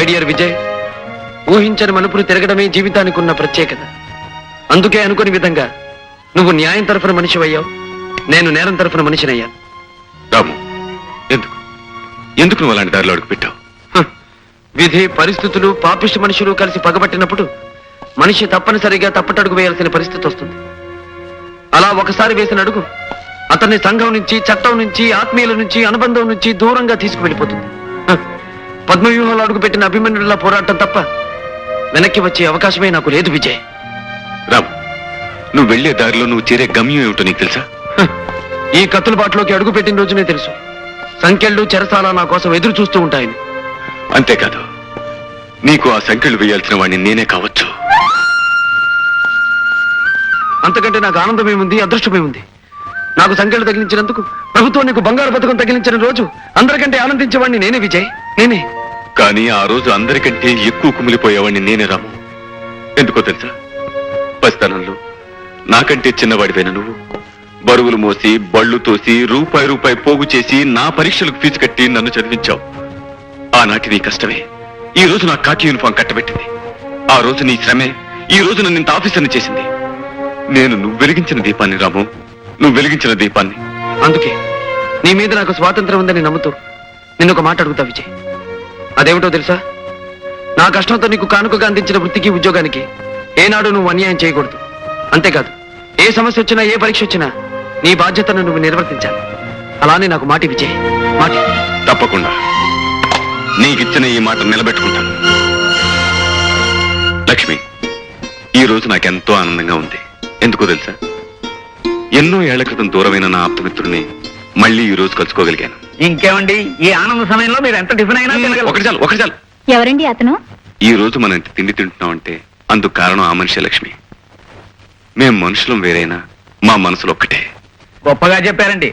Dear Vijay, ఊహించని మలుపులు తిరగడమే జీవితానికి ఉన్న ప్రత్యేకత. అందుకే అనుకుని విధంగా నువ్వు న్యాయం తరఫున మనిషివయ్యావు, నేను నేరం తరఫున మనిషినయ్యాను. రాము, ఎందుకు ఎందుకు నువ్వు అలాంటి దారిలో అడుగు పెట్టావు? విధి, పరిస్థితులు, పాపిష్టి మనుషులు కలిసి పగబట్టినప్పుడు మనిషి తప్పనిసరిగా తప్పటడుగు వేయాల్సిన పరిస్థితి వస్తుంది. అలా ఒకసారి వేసిన అడుగు అతన్ని సంఘం నుంచి, చట్టం నుంచి, ఆత్మీయుల నుంచి, అనుబంధం నుంచి దూరంగా తీసుకువెళ్ళిపోతుంది. పద్మవ్యూహంలో అడుగు పెట్టిన అభిమన్యుడిలా పోరాటం తప్ప వెనక్కి వచ్చే అవకాశమే నాకు లేదు విజయ్. రాము, నువ్వు వెళ్లే దారిలో నువ్వు చేరే గమ్యం ఏమిటో నీకు తెలుసా? ఈ కత్తుల బాటలోకి అడుగు పెట్టిన రోజునే తెలుసు. సంఖ్యలు, చెరసాల నా కోసం ఎదురు చూస్తూ ఉంటాయని. అంతేకాదు, నీకు ఆ సంఖ్యలు వేయాల్సిన వాడిని నేనే కావచ్చు. అంతకంటే నాకు ఆనందమేముంది, అదృష్టమేముంది? నాకు సంఖ్యలు తగిలించినందుకు ప్రభుత్వం నీకు బంగారు పథకం తగిలించిన రోజు అందరికంటే ఆనందించేవాడిని నేనే విజయ్, నేనే. కానీ ఆ రోజు అందరికంటే ఎక్కువ కుమిలిపోయేవాడిని నేనే రాము. ఎందుకో తెలుసా? పసితనంలో నాకంటే చిన్నవాడివైన నువ్వు బరువులు మోసి, బళ్ళు తోసి, రూపాయి పోగు చేసి నా పరీక్షలకు ఫీజు కట్టి నన్ను చదివించావు. ఆనాటి నీ కష్టమే ఈ రోజు నా కాకి యూనిఫామ్ కట్టబెట్టింది. ఆ రోజు నీ శ్రమే ఈ రోజు నన్ను ఇంత ఆఫీసర్ని చేసింది. నేను నువ్వు వెలిగించిన దీపాన్ని రాము, నువ్వు వెలిగించిన దీపాన్ని. అందుకే నీ మీద నాకు స్వాతంత్రం ఉందని నమ్ముతూ నిన్ను ఒక మాట అడుగుతా విజయ్. అదేమిటో తెలుసా? నా కష్టంతో నీకు కానుకగా అందించిన వృత్తికి, ఉద్యోగానికి ఏనాడు నువ్వు అన్యాయం చేయకూడదు. అంతేకాదు, ఏ సమస్య వచ్చినా, ఏ పరీక్ష వచ్చినా నీ బాధ్యతను నువ్వు నిర్వర్తించాలి. అలానే నాకు మాటి విజయ్, మాటి. తప్పకుండా నీకిచ్చిన ఈ మాట నిలబెట్టుకుంటాను. లక్ష్మి, ఈ రోజు నాకెంతో ఆనందంగా ఉంది. ఎందుకో తెలుసా? ఎన్నో ఏళ్ల క్రితం దూరమైన నా ఆప్తమిత్రుడిని మళ్ళీ ఈ రోజు కలుసుకోగలిగాను. ఇంకేమండి, ఈ ఆనంద సమయంలో మీరు ఎంత టిఫిన్ అయినా ఒకటి చాలు. ఎవరండి అతను? ఈ రోజు మనం ఇంత తిండి తింటున్నామంటే అందుకు కారణం ఆ మనిషి లక్ష్మి. మేం మనుషులం వేరైనా మా మనసులు ఒక్కటే. గొప్పగా చెప్పారండి.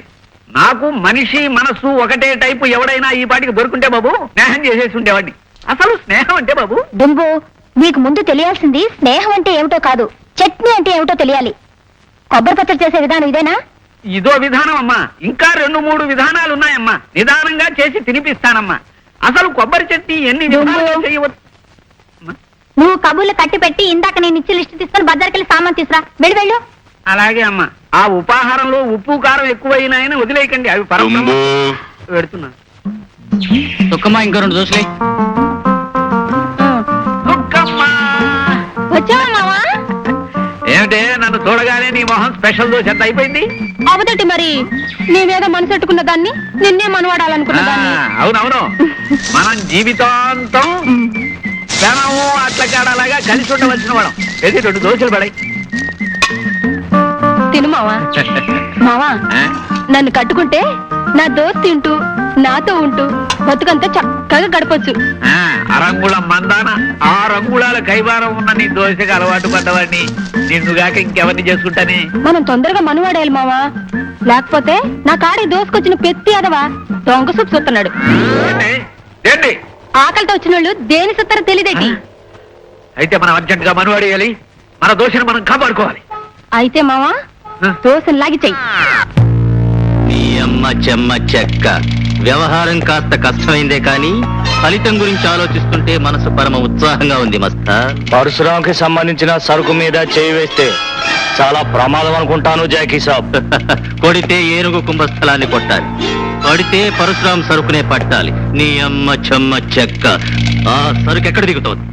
నాకు మనిషి మనస్సు ఒకటే టైపు ఎవడైనా ఈ పాటికి దొరుకుంటే బాబు స్నేహం చేసేసి ఉండేవాడిని. అసలు స్నేహం అంటే బాబు, దుంబు, నీకు ముందు తెలియాల్సింది స్నేహం అంటే ఏమిటో కాదు, చట్నీ అంటే ఏమిటో తెలియాలి. కొబ్బరి పచ్చడి చేసే విధానం ఇదేనా? ఇదో విధానం అమ్మా, ఇంకా 2-3 విధానాలు ఉన్నాయమ్మా. నిదానంగా చేసి తినిపిస్తానమ్మా. అసలు కొబ్బరి చట్నీ ఎన్ని విధాలుగా చేయవచ్చు? నువ్వు కబుర్లు కట్టి పెట్టి ఇందాక నేను ఇచ్చి లిస్టు తీసుకుని బజార్కెళ్ళి సామాన్ తీసురా. వెళ్ళు. అలాగే అమ్మా. ఆ ఉపాహారంలో ఉప్పు కారం ఎక్కువైనాయని వదిలేయకండి, అవి పెడుతున్నా. దుఃఖమ్మా, ఇంకో 2 దోశలే. వచ్చావా మావా? ఏమిటే, నన్ను చూడగానే నీ మొహం స్పెషల్ దోశ ఎంత అయిపోయింది? అవదటి మరి, నీవేదో మనసెట్టుకున్న దాన్ని నిన్నే మనవాడాలనుకున్న దాన్ని. అవునవును, మనం జీవితాంతం ధనము అట్లకాడలాగా కలిసి ఉండవలసిన వాడు. ఏది 2 దోశలు పడాయి. తిను మావా. మావా, నన్ను కట్టుకుంటే నా దోస్త్ తింటూ నాతో ఉంటూ బతుకంతా చక్కగా గడపొచ్చు. అరంగుళం మందాన 6 అంగుళాల కైవారం ఉన్న నీ దోశకి అలవాటు పడ్డవాడిని నిన్నుగాక ఇంకెవరిని చేసుకుంటానే. మనం తొందరగా మనవాడేయాలి మావా, లేకపోతే నా కాడి దోసుకొచ్చిన పెత్తి అదవా దొంగ సూపు చూస్తున్నాడు. ఆకలితో వచ్చిన వాళ్ళు దేని సుత్తారో తెలియదేటి. అయితే మనం అర్జెంట్ గా మనవాడేయాలి, మన దోశను మనం కాపాడుకోవాలి. అయితే మావా, దోశను లాగి చెయ్యి. నీ అమ్మ చెమ్మ చెక్క. వ్యవహారం కాస్త కష్టమైందే కానీ ఫలితం గురించి ఆలోచిస్తుంటే మనసు పరమ ఉత్సాహంగా ఉంది మస్తా. పరశురాంకి సంబంధించిన సరుకు మీద చేయి వేస్తే చాలా ప్రమాదం అనుకుంటాను జాకీ సాబ్. కొడితే ఏనుగు కుంభస్థలాన్ని కొట్టాలి, కొడితే పరశురాం సరుకునే పట్టాలి. నీ అమ్మ చెమ్మ చెక్క. ఆ సరుకు ఎక్కడ దిగుతోంది?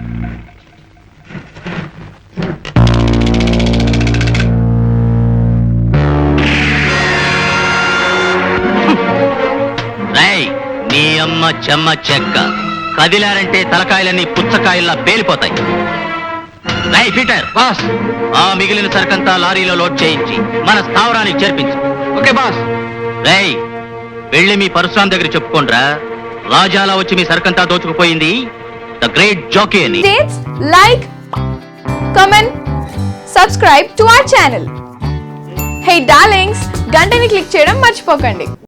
నీ అమ్మ చెమ్మ చెక్క. కదిలారంటే తలకాయలన్నీ పుచ్చకాయల్లా పేలిపోతాయి. రై పీటర్, బాస్. ఆ మిగిలిన సరుకంతా లారీలో లోడ్ చేయించి మన స్థావరానికి చేర్పించు. Okay boss. రై, వెళ్ళి మీ పరశురాం దగ్గర చెప్పుకోండ్రా, రాజాలా వచ్చి మీ సరుకంతా దోచుకుపోయింది ద గ్రేట్ జాకీ అని. Like, comment, subscribe to our channel. Hey darlings, గంటని క్లిక్ చేయడం మర్చిపోకండి.